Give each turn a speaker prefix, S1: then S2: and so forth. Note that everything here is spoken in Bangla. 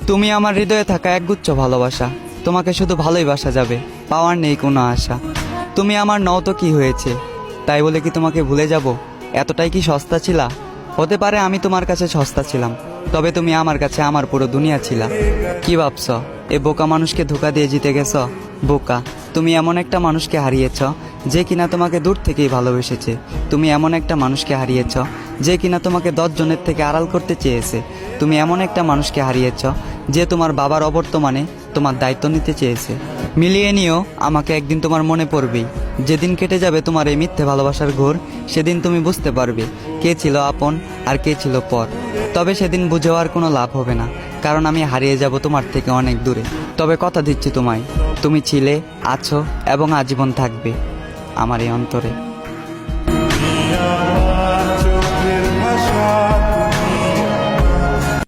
S1: তুমি আমার হৃদয়ে থাকা একগুচ্ছ ভালোবাসা, তোমাকে শুধু ভালোই বাসা যাবে, পাওয়ার নেই কোনো আশা। তুমি আমার নও তো কি হয়েছে, তাই বলে কি তোমাকে ভুলে যাব? এতটাই কি সস্তা ছিলা? হতে পারে আমি তোমার কাছে সস্তা ছিলাম, তবে তুমি আমার কাছে আমার পুরো দুনিয়া ছিলা। কি ভাবছ এ বোকা মানুষকে ধোকা দিয়ে জিতে গেছ? বোকা, তুমি এমন একটা মানুষকে হারিয়েছ যে কিনা তোমাকে দূর থেকেই ভালোবেসেছে। তুমি এমন একটা মানুষকে হারিয়েছ যে কিনা তোমাকে 10 জনের থেকে আড়াল করতে চেয়েছে। তুমি এমন একটা মানুষকে হারিয়েছ যে তোমার বাবার অবর্তমানে তোমার দায়িত্ব নিতে চেয়েছে। মিলিয়ে নিও, আমাকে একদিন তোমার মনে পড়বেই। যেদিন কেটে যাবে তোমার এই মিথ্যে ভালোবাসার ঘোর, সেদিন তুমি বুঝতে পারবে কে ছিল আপন আর কে ছিল পর। তবে সেদিন বুঝেও আর কোনো লাভ হবে না, কারণ আমি হারিয়ে যাব তোমার থেকে অনেক দূরে। তবে কথা দিচ্ছি তোমায়, তুমি ছিলে, আছো এবং আজীবন থাকবে আমার এই অন্তরে।